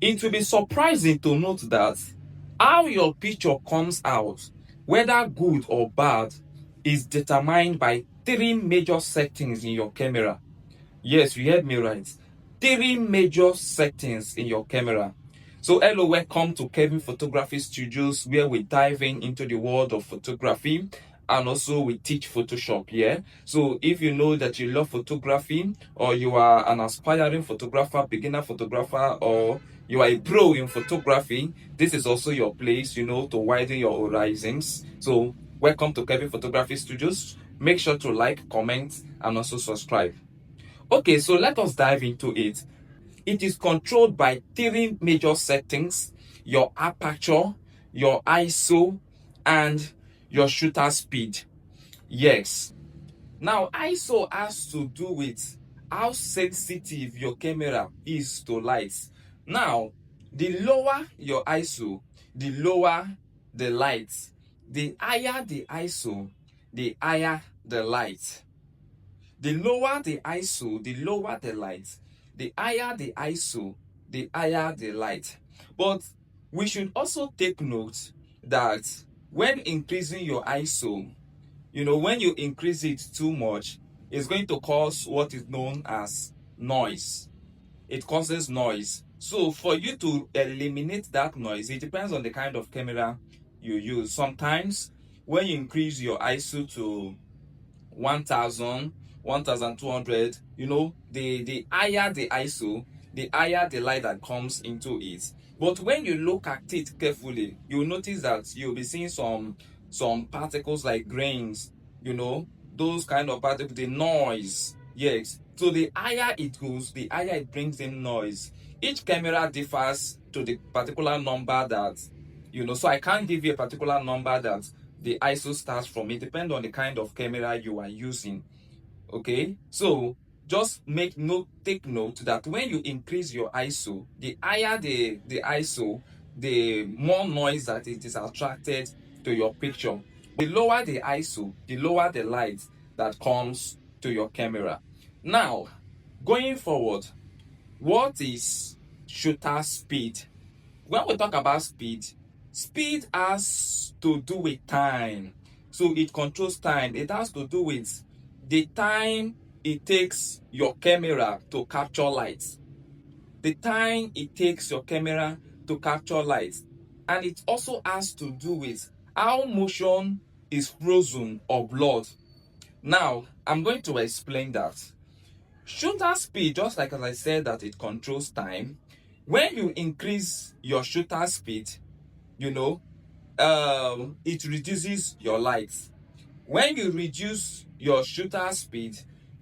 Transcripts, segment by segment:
It will be surprising to note that how your picture comes out, whether good or bad, is determined by three major settings in your camera. Yes, you heard me right. Three major settings in your camera. So hello, welcome to Kevin Photography Studios, where we dive into the world of photography and also we teach Photoshop. Yeah. So if you know that you love photography, or you are an aspiring photographer, beginner photographer, or you are a pro in photography, this is also your place, to widen your horizons. So welcome to Kevin Photography Studios. Make sure to like, comment, and also subscribe. Okay, so let us dive into it. It is controlled by three major settings: your aperture, your ISO, and your shutter speed. Yes. Now, ISO has to do with how sensitive your camera is to light. Now, the lower your ISO, the lower the light. The higher the ISO, the higher the light. The lower the ISO, the lower the light. The higher the ISO, the higher the light. But we should also take note that when increasing your ISO, when you increase it too much, it's going to cause what is known as noise. It causes noise. So for you to eliminate that noise, it depends on the kind of camera you use. Sometimes when you increase your ISO to 1000, 1200, the higher the ISO, the higher the light that comes into it. But when you look at it carefully, you'll notice that you'll be seeing some particles like grains, those kind of particles, the noise. Yes. So the higher it goes, the higher it brings in noise. Each camera differs to the particular number that, so I can't give you a particular number that the ISO starts from. It depends on the kind of camera you are using. Okay, so just take note that when you increase your ISO, the higher the ISO, the more noise that it is attracted to your picture. The lower the ISO, the lower the light that comes to your camera. Now, going forward, what is shutter speed? When we talk about speed, speed has to do with time. So it controls time. It has to do with the time it takes your camera to capture light. The time it takes your camera to capture light. And it also has to do with how motion is frozen or blurred. Now, I'm going to explain that. Shutter speed, just like as I said that it controls time, when you increase your shutter speed, it reduces your light. When you reduce your shutter speed,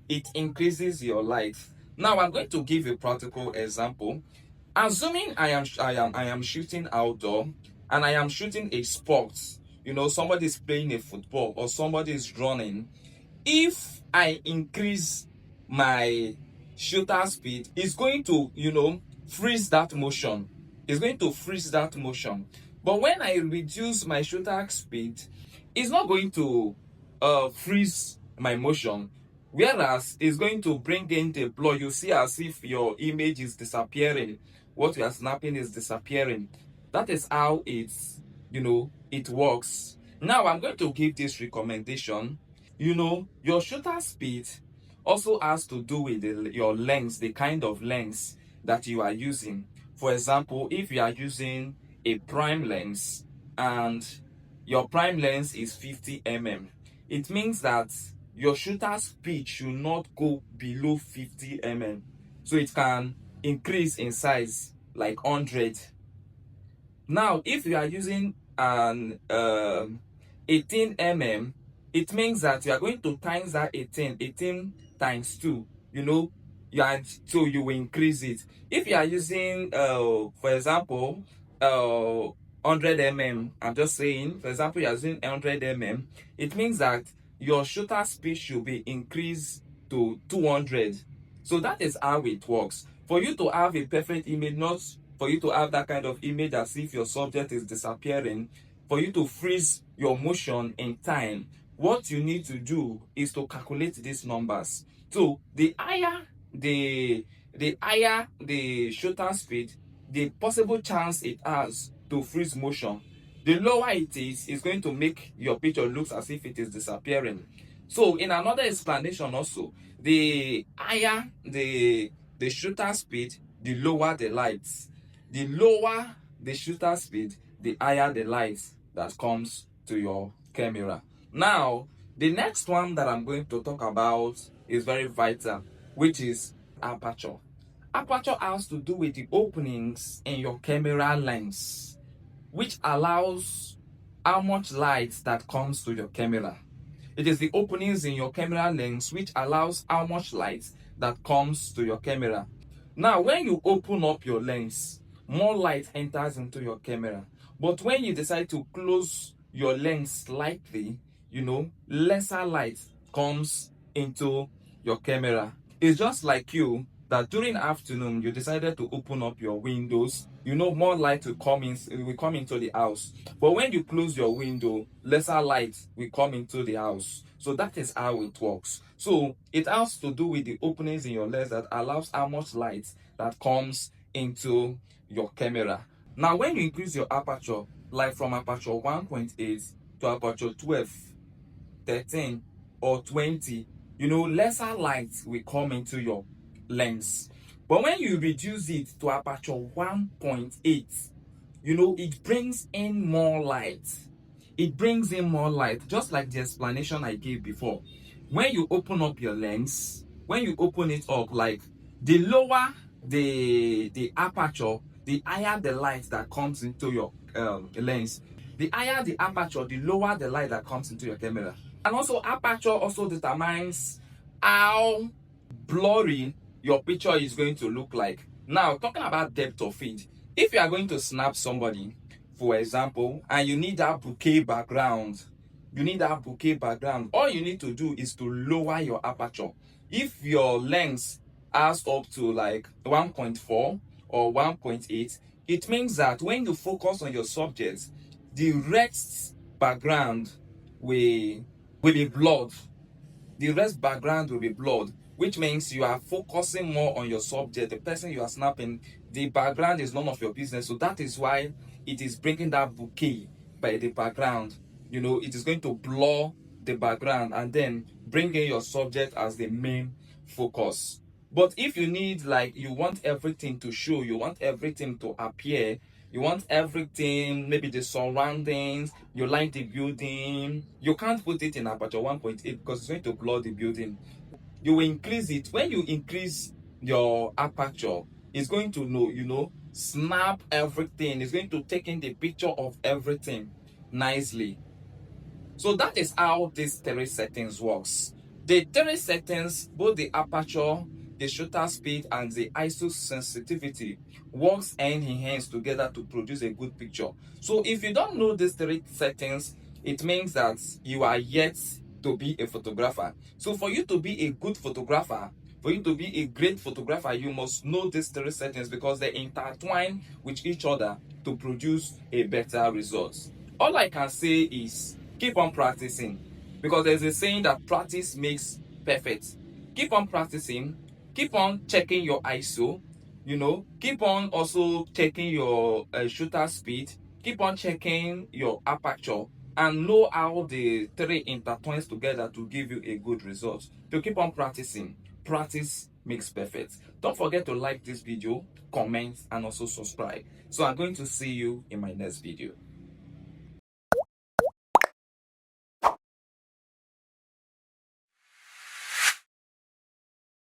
it increases your light. Now I'm going to give a practical example. Assuming I am shooting outdoor and I am shooting a sport, somebody is playing a football or somebody is running. If I increase my shutter speed, it's going to freeze that motion. It's going to freeze that motion. But when I reduce my shutter speed, it's not going to freeze my motion, whereas it's going to bring in the blur. You see as if your image is disappearing, what you are snapping is disappearing. That is how it works. Now I'm going to give this recommendation. Your shutter speed also has to do with your lens, the kind of lens that you are using. For example, if you are using a prime lens and your prime lens is 50 mm, it means that your shutter speed should not go below 50 mm. So it can increase in size like 100. Now, if you are using an 18 mm, it means that you are going to times that 18 times 2, so you will increase it. If you are using for example 100 mm, I'm just saying, for example, you are using 100 mm, it means that your shutter speed should be increased to 200. So that is how it works. For you to have a perfect image, not for you to have that kind of image as if your subject is disappearing, for you to freeze your motion in time, what you need to do is to calculate these numbers. So the higher the higher the shutter speed, the possible chance it has to freeze motion, the lower it is, it's going to make your picture look as if it is disappearing. So in another explanation also, the higher the shutter speed, the lower the lights. The lower the shutter speed, the higher the light that comes to your camera. Now, the next one that I'm going to talk about is very vital, which is aperture. Aperture has to do with the openings in your camera lens, which allows how much light that comes to your camera. It is the openings in your camera lens which allows how much light that comes to your camera. Now, when you open up your lens, more light enters into your camera. But when you decide to close your lens slightly, lesser light comes into your camera. It's just like you, that during afternoon you decided to open up your windows, more light will come into the house. But when you close your window, lesser light will come into the house. So that is how it works. So it has to do with the openings in your lens that allows how much light that comes into your camera. Now, when you increase your aperture, like from aperture 1.8 to aperture 12, 13, or 20, lesser light will come into your lens. But when you reduce it to aperture 1.8, it brings in more light. It brings in more light, just like the explanation I gave before. When you open up your lens, when you open it up, like the lower the aperture, the higher the light that comes into your lens. The higher the aperture, the lower the light that comes into your camera. And also, aperture also determines how blurry your picture is going to look like. Now, talking about depth of field, if you are going to snap somebody, for example, and you need that bouquet background, all you need to do is to lower your aperture. If your lens has up to like 1.4 or 1.8, it means that when you focus on your subject, the rest background will be blurred. The rest background will be blurred, which means you are focusing more on your subject, the person you are snapping. The background is none of your business. So that is why it is bringing that bouquet by the background. It is going to blur the background and then bring in your subject as the main focus. But if you need, like, you want everything to show, you want everything to appear, you want everything, maybe the surroundings, you like the building, you can't put it in aperture 1.8 because it's going to blur the building. You will increase it. When you increase your aperture, it's going to snap everything. It's going to take in the picture of everything nicely. So that is how these three settings works. The three settings, both the aperture, the shutter speed, and the ISO sensitivity, works hand in hand together to produce a good picture. So if you don't know these three settings, it means that you are yet to be a photographer. So for you to be a good photographer, for you to be a great photographer, you must know these three settings because they intertwine with each other to produce a better result. All I can say is keep on practicing, because there's a saying that practice makes perfect. Keep on practicing, keep on checking your ISO, keep on also checking your shutter speed, keep on checking your aperture, and know how the three intertwines together to give you a good result. To keep on practicing. Practice makes perfect. Don't forget to like this video, comment, and also subscribe. So I'm going to see you in my next video.